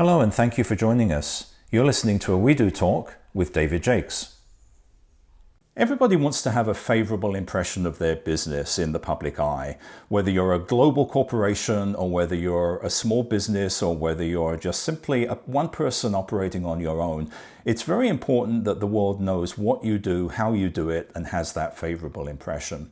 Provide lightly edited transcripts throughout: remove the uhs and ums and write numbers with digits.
Hello and thank you for joining us. You're listening to a We Do Talk with David Jaques. Everybody wants to have a favorable impression of their business in the public eye, whether you're a global corporation or whether you're a small business or whether you're just simply one person operating on your own. It's very important that the world knows what you do, how you do it, and has that favorable impression.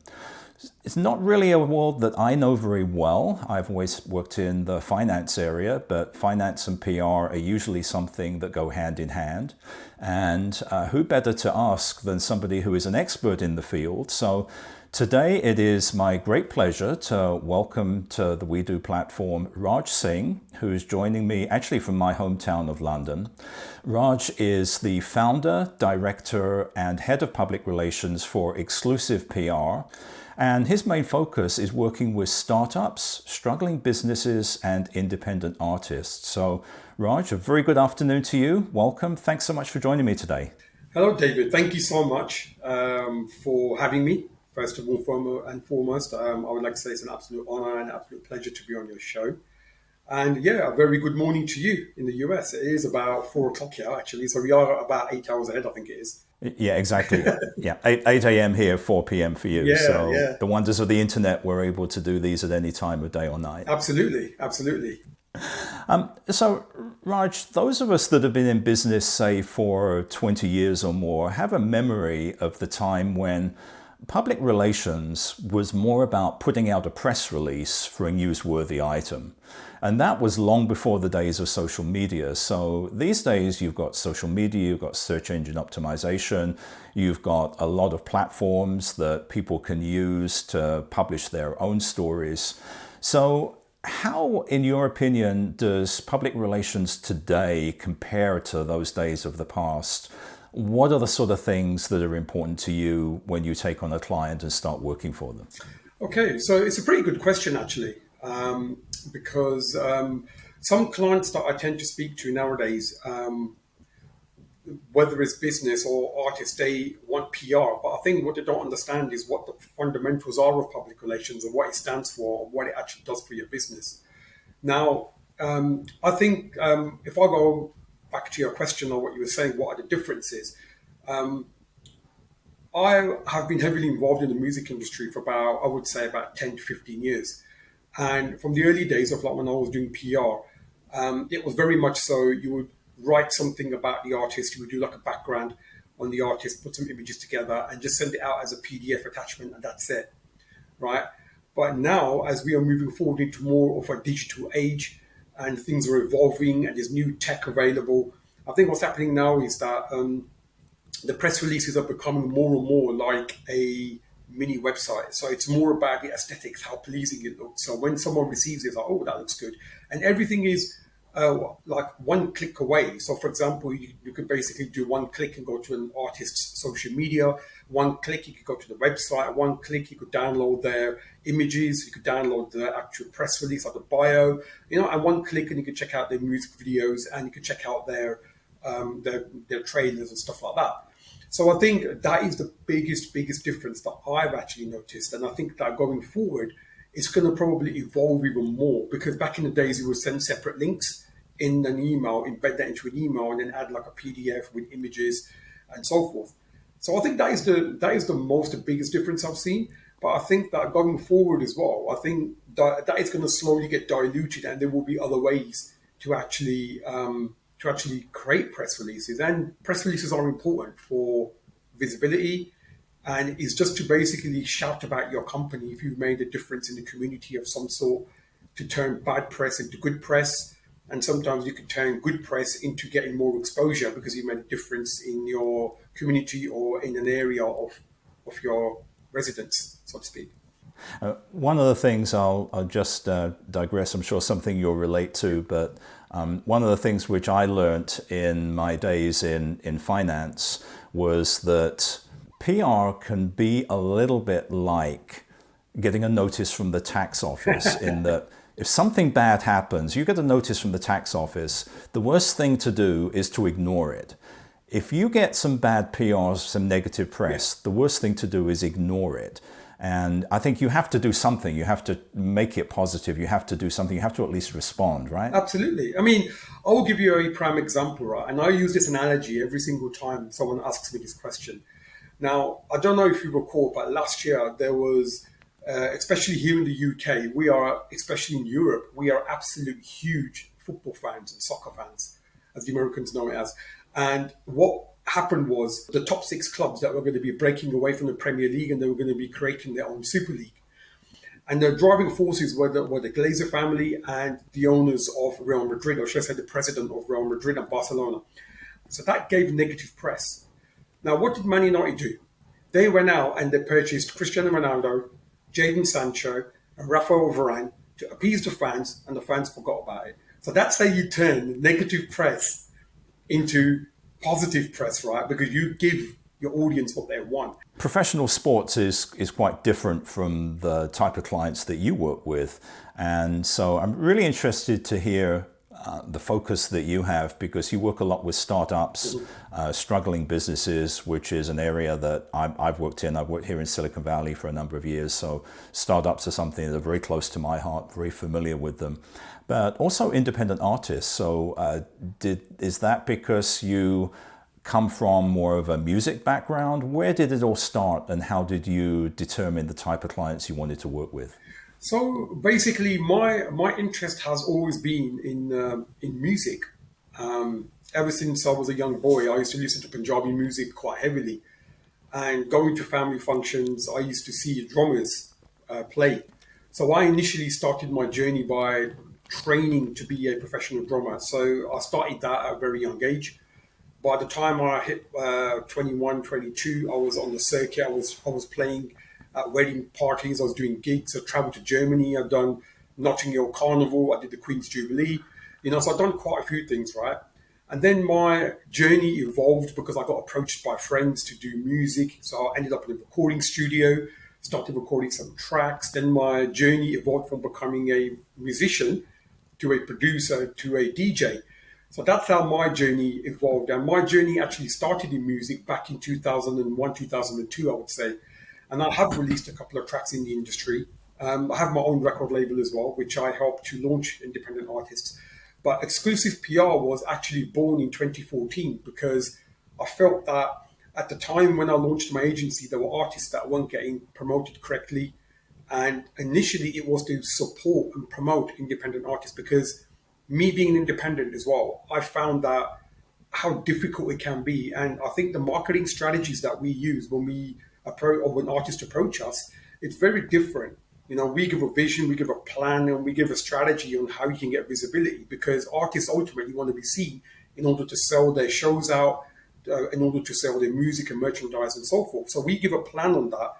It's not really a world that I know very well. I've always worked in the finance area, but finance and PR are usually something that go hand in hand. And who better to ask than somebody who is an expert in the field? So today it is my great pleasure to welcome to the We Do platform Raj Singh, who is joining me actually from my hometown of London. Raj is the founder, director, and head of public relations for Xclusive PR. And his main focus is working with startups, struggling businesses, and independent artists. So, Raj, a very good afternoon to you. Welcome. Thanks so much for joining me today. Hello, David. Thank you so much for having me. First of all, foremost, I would like to say it's an absolute honor and absolute pleasure to be on your show. And yeah, a very good morning to you in the US. It is about 4 o'clock here, actually. So we are about 8 hours ahead, I think it is. Yeah, exactly. Yeah, 8 a.m. here, 4 p.m. for you. Yeah. The wonders of the internet, we're able to do these at any time of day or night. Absolutely. So, Raj, those of us that have been in business, say, for 20 years or more, have a memory of the time when public relations was more about putting out a press release for a newsworthy item. And that was long before the days of social media. So these days you've got social media, you've got search engine optimization, you've got a lot of platforms that people can use to publish their own stories. So how, in your opinion, does public relations today compare to those days of the past? What are the sort of things that are important to you when you take on a client and start working for them? Okay, so it's a pretty good question, actually, because some clients that I tend to speak to nowadays, whether it's business or artists, they want PR. But I think what they don't understand is what the fundamentals are of public relations and what it stands for, and what it actually does for your business. Now, I think if I go back to your question or what you were saying, what are the differences? I have been heavily involved in the music industry for about 10 to 15 years. And from the early days of when I was doing PR, it was very much so you would write something about the artist, you would do like a background on the artist, put some images together and just send it out as a PDF attachment, and that's it, right? But now, as we are moving forward into more of a digital age and things are evolving and there's new tech available, I think what's happening now is that the press releases are becoming more and more like a mini website. So it's more about the aesthetics, how pleasing it looks. So when someone receives it, it's like, oh, that looks good. And everything is like one click away. So for example, you could basically do one click and go to an artist's social media. One click, you could go to the website. One click, you could download their images. You could download the actual press release or the bio, and one click and you could check out their music videos and you could check out their trailers and stuff like that. So I think that is the biggest difference that I've actually noticed. And I think that going forward, it's going to probably evolve even more, because back in the days, you would send separate links in an email, embed that into an email, and then add like a PDF with images and so forth. So I think that is the biggest difference I've seen. But I think that going forward as well, I think that is going to slowly get diluted, and there will be other ways to actually create press releases. And press releases are important for visibility, and it's just to basically shout about your company if you've made a difference in the community of some sort, to turn bad press into good press. And sometimes you can turn good press into getting more exposure because you made a difference in your community or in an area of your residence, so to speak. One of the things I'll just digress, I'm sure something you'll relate to, but one of the things which I learnt in my days in finance was that PR can be a little bit like getting a notice from the tax office in that if something bad happens, you get a notice from the tax office, the worst thing to do is to ignore it. If you get some bad PR, some negative press, the worst thing to do is ignore it. And I think you have to do something. You have to make it positive. You have to do something. You have to at least respond, right? Absolutely. I mean, I will give you a prime example, right? And I use this analogy every single time someone asks me this question. Now, I don't know if you recall, but last year there was, especially here in the UK, we are, especially in Europe, we are absolute huge football fans and soccer fans, as the Americans know it as. And what happened was the top six clubs that were going to be breaking away from the Premier League and they were going to be creating their own Super League. And the driving forces were the Glazer family and the owners of Real Madrid, or should I say the president of Real Madrid and Barcelona. So that gave negative press. Now, what did Man United do? They went out and they purchased Cristiano Ronaldo, Jadon Sancho, and Rafael Varane to appease the fans, and the fans forgot about it. So that's how you turn negative press into positive press, right? Because you give your audience what they want. Professional sports is quite different from the type of clients that you work with. And so I'm really interested to hear the focus that you have, because you work a lot with startups, struggling businesses, which is an area that I've worked in. I've worked here in Silicon Valley for a number of years. So startups are something that are very close to my heart, very familiar with them. But also independent artists. So is that because you come from more of a music background? Where did it all start, and how did you determine the type of clients you wanted to work with? So basically, my interest has always been in music. Ever since I was a young boy, I used to listen to Punjabi music quite heavily, and going to family functions, I used to see drummers play. So I initially started my journey by training to be a professional drummer. So I started that at a very young age. By the time I hit 21, 22, I was on the circuit. I was playing at wedding parties. I was doing gigs. I traveled to Germany. I've done Notting Hill Carnival. I did the Queen's Jubilee. So I've done quite a few things, right? And then my journey evolved because I got approached by friends to do music. So I ended up in a recording studio, started recording some tracks. Then my journey evolved from becoming a musician to a producer to a DJ. So that's how my journey evolved. And my journey actually started in music back in 2001, 2002, I would say. And I have released a couple of tracks in the industry. I have my own record label as well, which I help to launch independent artists. But Xclusive PR was actually born in 2014 because I felt that at the time when I launched my agency, there were artists that weren't getting promoted correctly. And initially it was to support and promote independent artists, because me being independent as well, I found that how difficult it can be. And I think the marketing strategies that we use when when artists approach us, it's very different. We give a vision, we give a plan, and we give a strategy on how you can get visibility, because artists ultimately want to be seen in order to sell their shows out, in order to sell their music and merchandise and so forth. So we give a plan on that,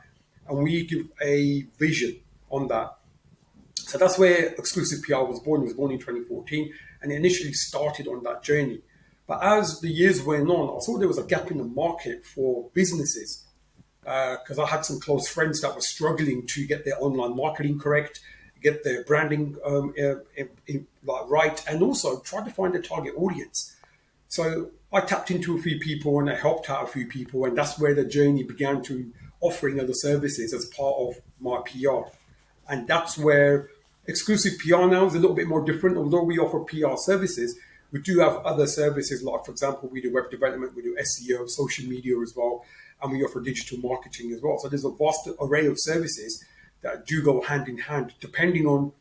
and we give a vision on that. So that's where Xclusive PR was born. It was born in 2014, and it initially started on that journey. But as the years went on, I saw there was a gap in the market for businesses, because I had some close friends that were struggling to get their online marketing correct, get their branding right, and also try to find a target audience. So I tapped into a few people and I helped out a few people, and that's where the journey began to offering other services as part of my PR. And that's where Xclusive PR now is a little bit more different. Although we offer PR services, we do have other services, like, for example, we do web development, we do SEO, social media as well, and we offer digital marketing as well. So there's a vast array of services that do go hand in hand, depending on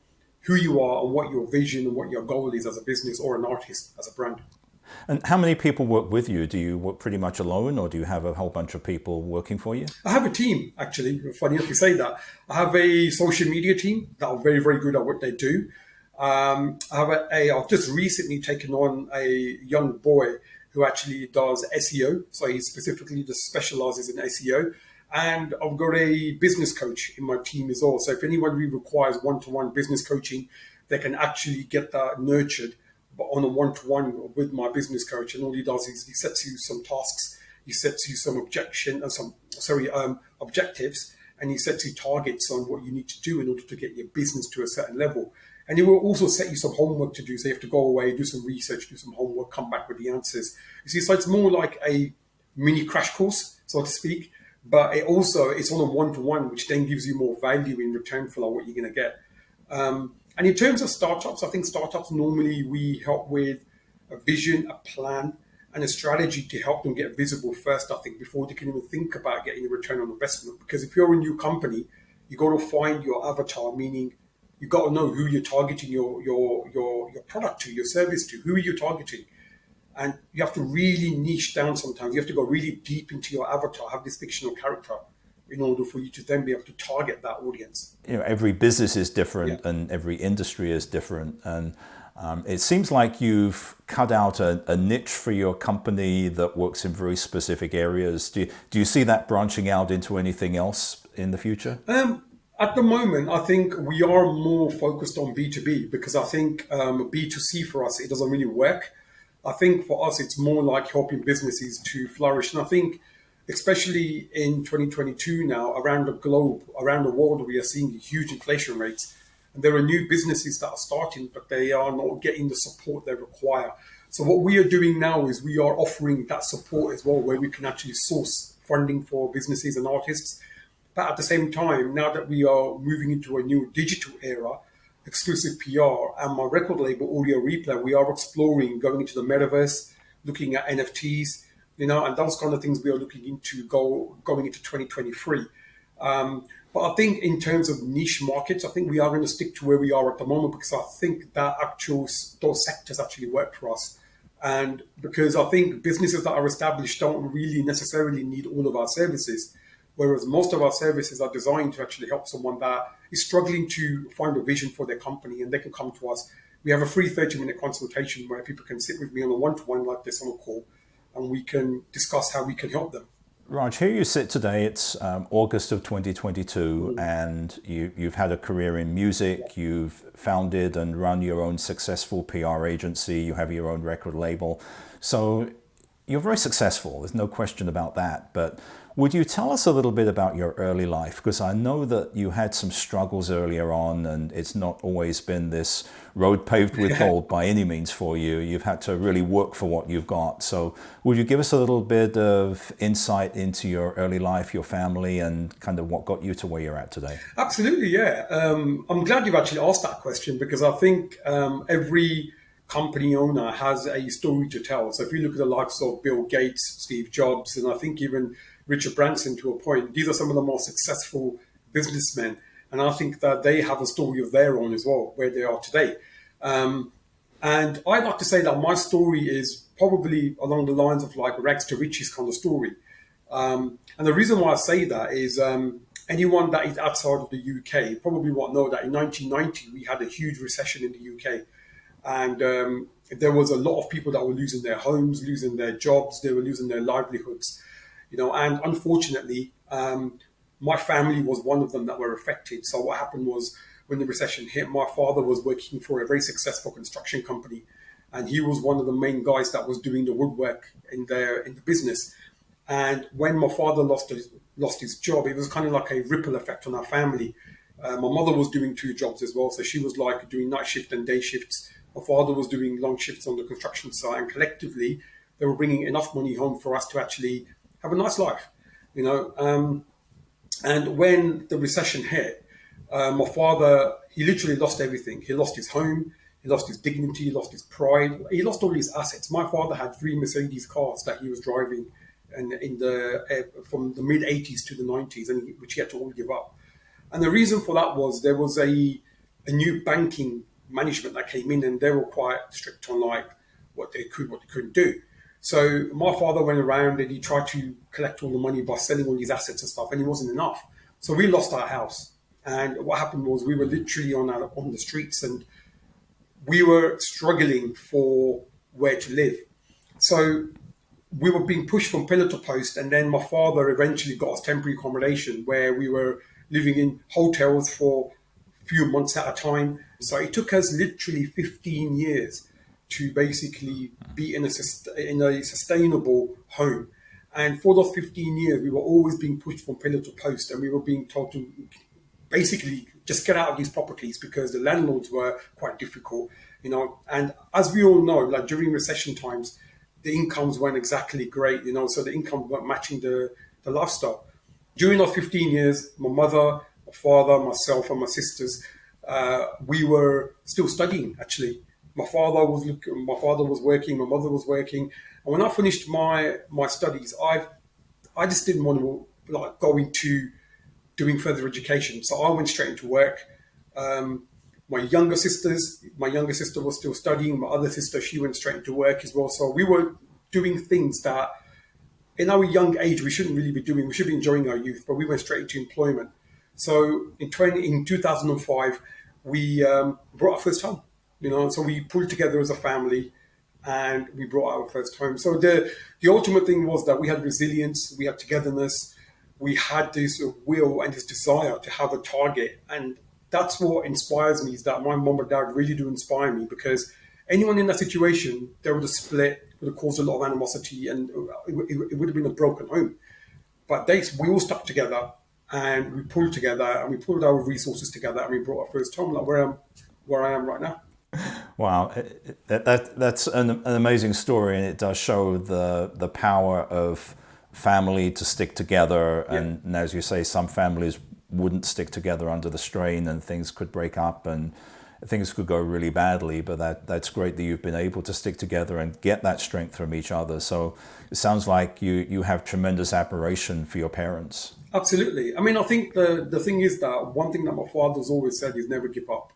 who you are and what your vision and what your goal is as a business or an artist, as a brand. And how many people work with you? Do you work pretty much alone, or do you have a whole bunch of people working for you? I have a team, actually. Funny enough you say that. I have a social media team that are very, very good at what they do. I've just recently taken on a young boy who actually does SEO. So he specifically just specializes in SEO. And I've got a business coach in my team as well. So if anyone really requires one-to-one business coaching, they can actually get that nurtured on a one-to-one with my business coach. And all he does is he sets you some tasks, he sets you some objectives, and he sets you targets on what you need to do in order to get your business to a certain level. And he will also set you some homework to do. So you have to go away, do some research, do some homework, come back with the answers. You see, so it's more like a mini crash course, so to speak. but it's on a one-to-one, which then gives you more value in return for what you're going to get. And in terms of startups, I think startups normally we help with a vision, a plan, and a strategy to help them get visible first, I think, before they can even think about getting a return on investment. Because if you're a new company, you got to find your avatar, meaning you got to know who you're targeting your product to, your service to, who are you targeting. And you have to really niche down sometimes. You have to go really deep into your avatar, have this fictional character in order for you to then be able to target that audience. Every business is different, and every industry is different. And it seems like you've cut out a niche for your company that works in very specific areas. Do you see that branching out into anything else in the future? At the moment, I think we are more focused on B2B because I think B2C for us, it doesn't really work. I think for us, it's more like helping businesses to flourish. And I think, especially in 2022 now, around the globe, around the world, we are seeing huge inflation rates. And there are new businesses that are starting, but they are not getting the support they require. So what we are doing now is we are offering that support as well, where we can actually source funding for businesses and artists. But at the same time, now that we are moving into a new digital era, Xclusive PR and my record label Audio Replay, we are exploring going into the metaverse, looking at NFTs, and those kind of things we are looking into going into 2023. But I think in terms of niche markets, I think we are going to stick to where we are at the moment because I think that those sectors actually work for us. And because I think businesses that are established don't really necessarily need all of our services, whereas most of our services are designed to actually help someone that is struggling to find a vision for their company, and they can come to us. We have a free 30-minute consultation where people can sit with me on a one-to-one like this on a call, and we can discuss how we can help them. Raj, here you sit today. It's August of 2022, and you've had a career in music. You've founded and run your own successful PR agency. You have your own record label. So you're very successful. There's no question about that. But would you tell us a little bit about your early life? Because I know that you had some struggles earlier on, and it's not always been this road paved with gold by any means for you. You've had to really work for what you've got. So would you give us a little bit of insight into your early life, your family, and kind of what got you to where you're at today? Absolutely, yeah. I'm glad you've actually asked that question because I think every company owner has a story to tell. So if you look at the likes of Bill Gates, Steve Jobs, and I think even Richard Branson to a point, these are some of the most successful businessmen. And I think that they have a story of their own as well, where they are today. And I'd like to say that my story is probably along the lines of like rags to riches kind of story. And the reason why I say that is anyone that is outside of the UK probably won't know that in 1990, we had a huge recession in the UK. And there was a lot of people that were losing their homes, losing their jobs, they were losing their livelihoods. And unfortunately, my family was one of them that were affected. So what happened was when the recession hit, my father was working for a very successful construction company. And he was one of the main guys that was doing the woodwork in the business. And when my father lost his job, it was kind of like a ripple effect on our family. My mother was doing 2 jobs as well. So she was like doing night shift and day shifts. My father was doing long shifts on the construction site. And collectively, they were bringing enough money home for us to actually have a nice life, And when the recession hit, my father, he literally lost everything. He lost his home, he lost his dignity, he lost his pride, he lost all his assets. My father had 3 Mercedes cars that he was driving from the mid 80s to the 90s, and which he had to all give up. And the reason for that was there was a new banking management that came in, and they were quite strict on like what they couldn't do. So my father went around and he tried to collect all the money by selling all his assets and stuff, and it wasn't enough. So we lost our house. And what happened was we were literally on the streets, and we were struggling for where to live. So we were being pushed from pillar to post, and then my father eventually got us temporary accommodation where we were living in hotels for a few months at a time. So it took us literally 15 years to basically be in a sustainable home. And for those 15 years, we were always being pushed from pillar to post, and we were being told to basically just get out of these properties because the landlords were quite difficult, And as we all know, like during recession times, the incomes weren't exactly great, so the income weren't matching the lifestyle. During those 15 years, my mother, my father, myself, and my sisters, we were still studying. Actually, my father was working, my mother was working, and when I finished my studies, I just didn't want to like go into doing further education, so I went straight into work. My younger sister was still studying. My other sister, she went straight into work as well. So we were doing things that in our young age we shouldn't really be doing. We should be enjoying our youth, but we went straight into employment. So in 2005, we brought our first home. So we pulled together as a family, and we brought our first home. So the ultimate thing was that we had resilience, we had togetherness, we had this will and this desire to have a target. And that's what inspires me, is that my mom and dad really do inspire me, because anyone in that situation, they would have split, would have caused a lot of animosity, and it would have been a broken home. But we all stuck together, and we pulled together, and we pulled our resources together, and we brought our first home, like where I am right now. Wow, that's an amazing story, and it does show the power of family to stick together. And as you say, some families wouldn't stick together under the strain, and things could break up and things could go really badly. But that's great that you've been able to stick together and get that strength from each other. So it sounds like you have tremendous admiration for your parents. Absolutely. I mean, I think the thing is that one thing that my father's always said is never give up.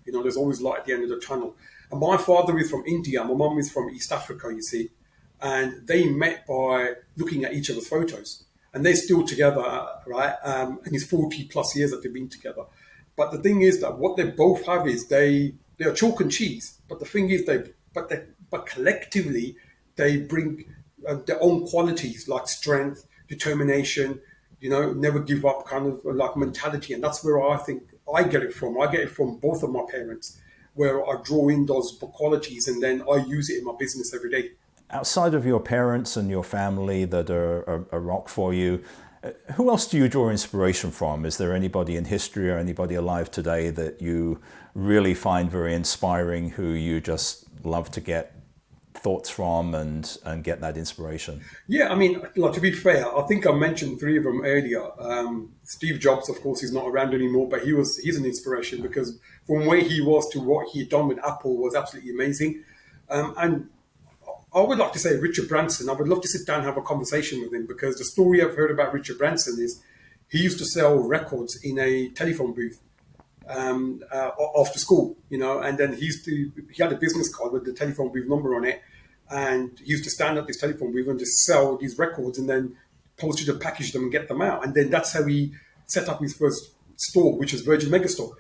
There's always light at the end of the tunnel. And my father is from India. My mum is from East Africa, you see. And they met by looking at each other's photos. And they're still together, right? And it's 40 plus years that they've been together. But the thing is that what they both have is they are chalk and cheese. But the thing is, but collectively, they bring their own qualities like strength, determination, never give up kind of like mentality. And that's where I think I get it from. I get it from both of my parents, where I draw in those qualities and then I use it in my business every day. Outside of your parents and your family that are a rock for you, who else do you draw inspiration from? Is there anybody in history or anybody alive today that you really find very inspiring, who you just love to get thoughts from and get that inspiration? Yeah, I mean, like, to be fair, I think I mentioned three of them earlier. Steve Jobs, of course, he's not around anymore, but he's an inspiration, because from where he was to what he had done with Apple was absolutely amazing. And I would like to say Richard Branson. I would love to sit down and have a conversation with him, because the story I've heard about Richard Branson is he used to sell records in a telephone booth after school, and then he had a business card with the telephone booth number on it, and he used to stand at this telephone booth and just sell these records and then postage and package them and get them out. And then that's how he set up his first store, which was Virgin Megastore.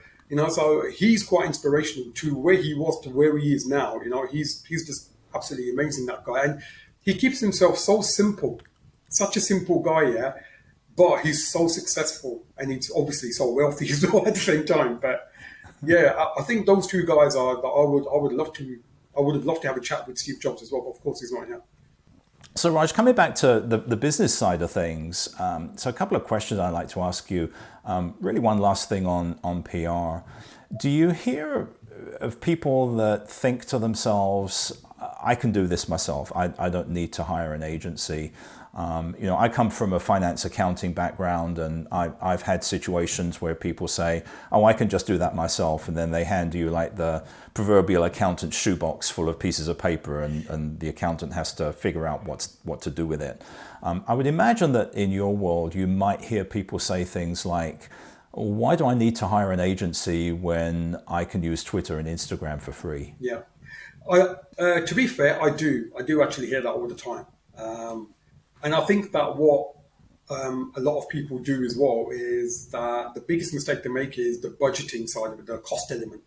So he's quite inspirational to where he was to where he is now. He's just absolutely amazing, that guy. And he keeps himself so simple, such a simple guy, yeah, but he's so successful, and he's obviously so wealthy as well at the same time. But yeah, I think those two guys are that I would have loved to have a chat with Steve Jobs as well, but of course he's not here. So Raj, coming back to the business side of things, so a couple of questions I'd like to ask you. Really one last thing on PR. Do you hear of people that think to themselves, I can do this myself, I don't need to hire an agency? I come from a finance accounting background, and I've had situations where people say, oh, I can just do that myself. And then they hand you like the proverbial accountant's shoebox full of pieces of paper, and the accountant has to figure out what to do with it. I would imagine that in your world, you might hear people say things like, why do I need to hire an agency when I can use Twitter and Instagram for free? Yeah. To be fair, I do actually hear that all the time. And I think that what a lot of people do as well is that the biggest mistake they make is the budgeting side of it, the cost element.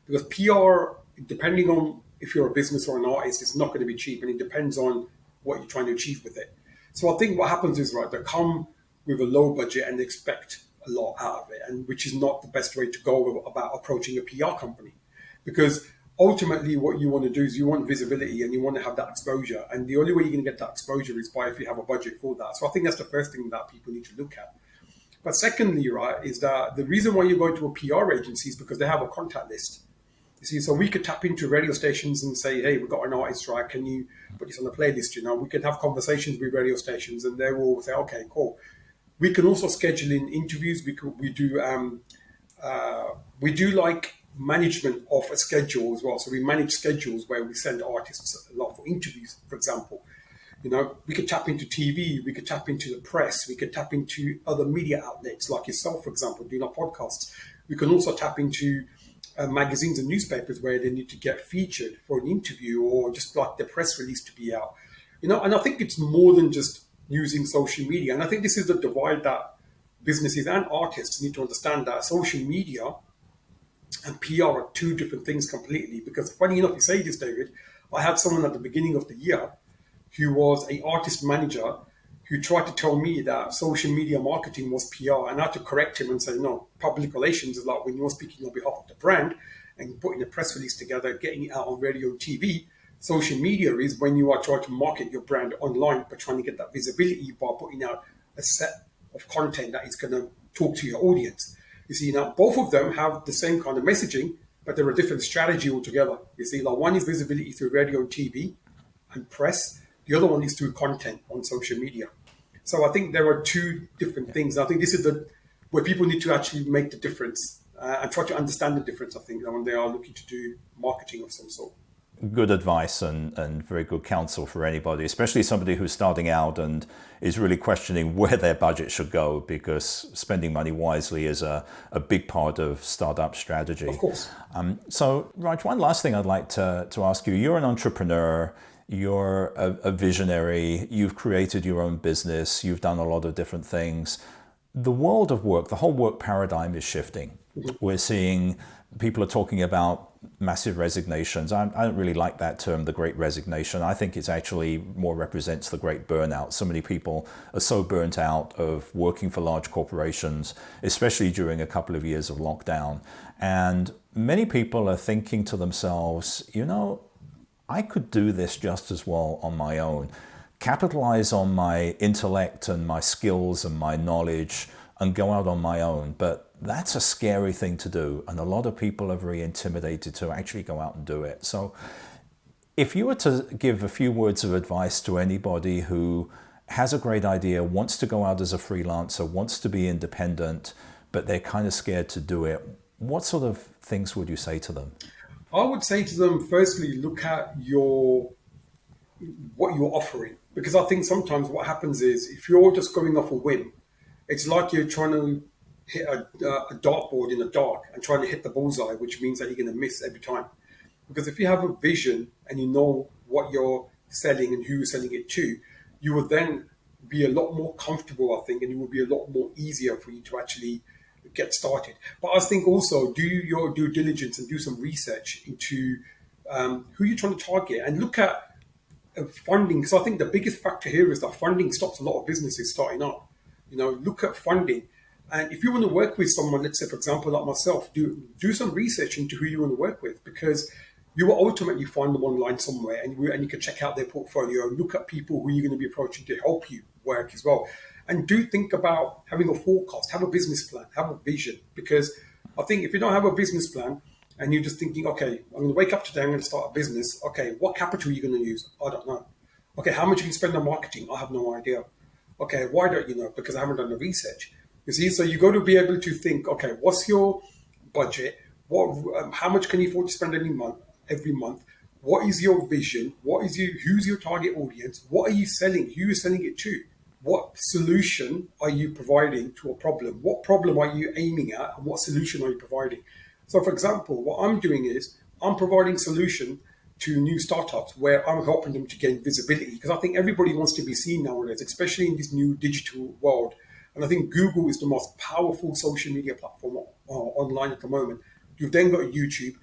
Because PR, depending on if you're a business or an artist, it's not going to be cheap, and it depends on what you're trying to achieve with it. So I think what happens is, right, they come with a low budget and they expect a lot out of it, and which is not the best way to go about approaching a PR company. Because ultimately, what you want to do is you want visibility and you want to have that exposure. And the only way you're going to get that exposure is by if you have a budget for that. So I think that's the first thing that people need to look at. But secondly, right, is that the reason why you're going to a PR agency is because they have a contact list. You see, so we could tap into radio stations and say, hey, we've got an artist, right? Can you put this on the playlist? We could have conversations with radio stations, and they will say, okay, cool. We can also schedule in interviews. We do like management of a schedule as well. So we manage schedules where we send artists a lot for interviews, for example. We could tap into TV, we could tap into the press, we could tap into other media outlets like yourself, for example, doing our podcasts. We can also tap into magazines and newspapers where they need to get featured for an interview or just like the press release to be out. And I think it's more than just using social media. And I think this is the divide that businesses and artists need to understand, that social media and PR are two different things completely. Because funny enough, you say this, David, I had someone at the beginning of the year who was an artist manager who tried to tell me that social media marketing was PR. And I had to correct him and say, no, public relations is like when you're speaking on behalf of the brand and putting a press release together, getting it out on radio and TV. Social media is when you are trying to market your brand online, but trying to get that visibility by putting out a set of content that is going to talk to your audience. You see, now both of them have the same kind of messaging, but they're a different strategy altogether. You see, like one is visibility through radio and TV and press. The other one is through content on social media. So I think there are two different things. I think this is where people need to actually make the difference and try to understand the difference, I think, when they are looking to do marketing of some sort. Good advice and very good counsel for anybody, especially somebody who's starting out and is really questioning where their budget should go, because spending money wisely is a big part of startup strategy. Of course. So, Raj, one last thing I'd like to ask you. You're an entrepreneur. You're a visionary. You've created your own business. You've done a lot of different things. The world of work, the whole work paradigm is shifting. Mm-hmm. We're seeing people are talking about massive resignations. I don't really like that term, the Great Resignation. I think it's actually more represents the Great Burnout. So many people are so burnt out of working for large corporations, especially during a couple of years of lockdown. And many people are thinking to themselves, I could do this just as well on my own. Capitalize on my intellect and my skills and my knowledge and go out on my own. But that's a scary thing to do. And a lot of people are very intimidated to actually go out and do it. So if you were to give a few words of advice to anybody who has a great idea, wants to go out as a freelancer, wants to be independent, but they're kind of scared to do it, what sort of things would you say to them? I would say to them, firstly, look at what you're offering. Because I think sometimes what happens is if you're just going off a whim, it's like you're trying to hit a dartboard in the dark and trying to hit the bullseye, which means that you're going to miss every time. Because if you have a vision and you know what you're selling and who you're selling it to, you will then be a lot more comfortable, I think, and it will be a lot more easier for you to actually get started. But I think also do your due diligence and do some research into who you're trying to target and look at funding. So I think the biggest factor here is that funding stops a lot of businesses starting up. Look at funding. And if you want to work with someone, let's say, for example, like myself, do some research into who you want to work with, because you will ultimately find them online somewhere and you can check out their portfolio, look at people who you're going to be approaching to help you work as well. And do think about having a forecast, have a business plan, have a vision. Because I think if you don't have a business plan and you're just thinking, okay, I'm going to wake up today, I'm going to start a business. Okay, what capital are you going to use? I don't know. Okay, how much you can spend on marketing? I have no idea. Okay, why don't you know? Because I haven't done the research. You see, so you got to be able to think, okay, what's your budget? How much can you afford to spend every month? What is your vision? Who's your target audience? What are you selling? Who are you selling it to? What solution are you providing to a problem? What problem are you aiming at? And what solution are you providing? So, for example, what I'm doing is I'm providing solution to new startups where I'm helping them to gain visibility, because I think everybody wants to be seen nowadays, especially in this new digital world. And I think Google is the most powerful social media platform online at the moment. You've then got YouTube.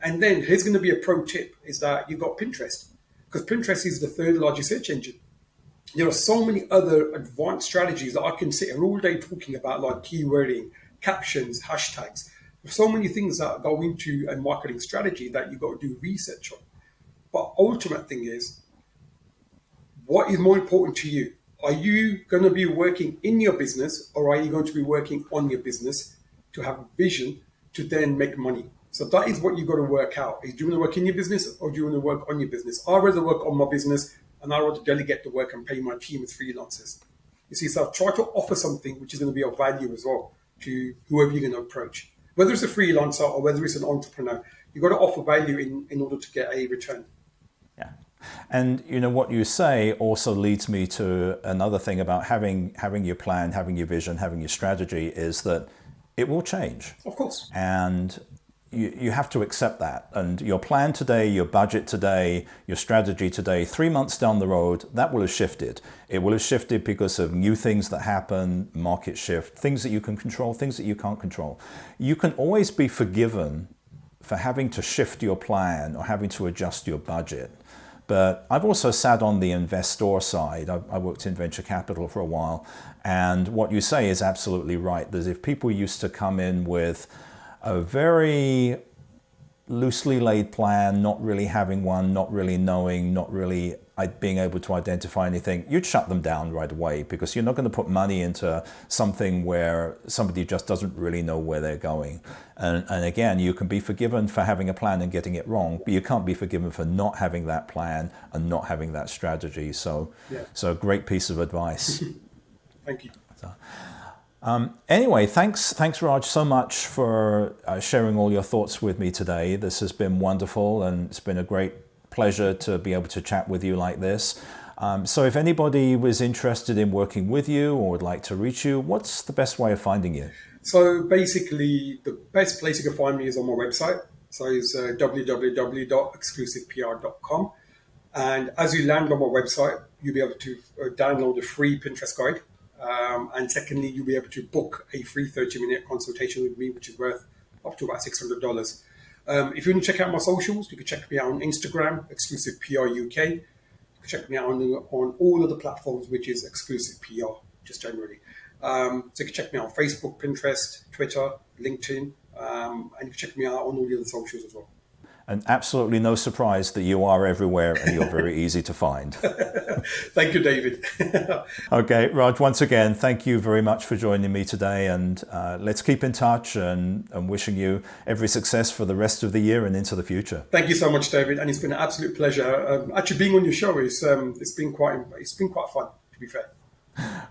And then here's going to be a pro tip, is that you've got Pinterest, because Pinterest is the third largest search engine. There are so many other advanced strategies that I can sit here all day talking about, like keywording, captions, hashtags. There's so many things that go into a marketing strategy that you've got to do research on. But ultimate thing is, what is more important to you? Are you going to be working in your business, or are you going to be working on your business to have a vision to then make money? So that is what you've got to work out. Do you want to work in your business, or do you want to work on your business? I'd rather work on my business, and I'd rather delegate the work and pay my team as freelancers. You see, so try to offer something which is going to be of value as well to whoever you're going to approach. Whether it's a freelancer or whether it's an entrepreneur, you've got to offer value in order to get a return. Yeah. And you know what you say also leads me to another thing about having your plan, having your vision, having your strategy, is that it will change. Of course. And you have to accept that. And your plan today, your budget today, your strategy today, 3 months down the road, that will have shifted. It will have shifted because of new things that happen, market shift, things that you can control, things that you can't control. You can always be forgiven for having to shift your plan or having to adjust your budget. But I've also sat on the investor side. I worked in venture capital for a while. And what you say is absolutely right. That if people used to come in with a very loosely laid plan, not really having one, not really knowing, not really being able to identify anything, you'd shut them down right away, because you're not going to put money into something where somebody just doesn't really know where they're going. And again, you can be forgiven for having a plan and getting it wrong, but you can't be forgiven for not having that plan and not having that strategy. So a great piece of advice. Thank you. Anyway, thanks Raj so much for sharing all your thoughts with me today. This has been wonderful, and it's been a great pleasure to be able to chat with you like this. So if anybody was interested in working with you or would like to reach you, what's the best way of finding you? So basically, the best place you can find me is on my website. So it's www.exclusivepr.com. And as you land on my website, you'll be able to download a free Pinterest guide. And secondly, you'll be able to book a free 30-minute consultation with me, which is worth up to about $600. If you want to check out my socials, you can check me out on Instagram, Xclusive PR UK. You can check me out on all of the platforms, which is Xclusive PR, just generally. So you can check me out on Facebook, Pinterest, Twitter, LinkedIn, and you can check me out on all the other socials as well. And absolutely no surprise that you are everywhere and you're very easy to find. Thank you, David. Okay, Raj, once again, thank you very much for joining me today, and let's keep in touch, and wishing you every success for the rest of the year and into the future. Thank you so much, David, and it's been an absolute pleasure. Actually, being on your show it's been quite fun, to be fair.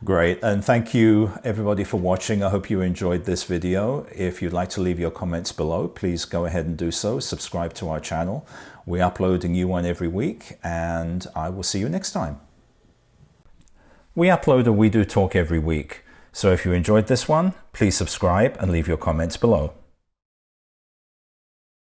Great, and thank you everybody for watching. I hope you enjoyed this video. If you'd like to leave your comments below, please go ahead and do so. Subscribe to our channel. We upload a new one every week, and I will see you next time. We upload a We Do Talk every week, so if you enjoyed this one, please subscribe and leave your comments below.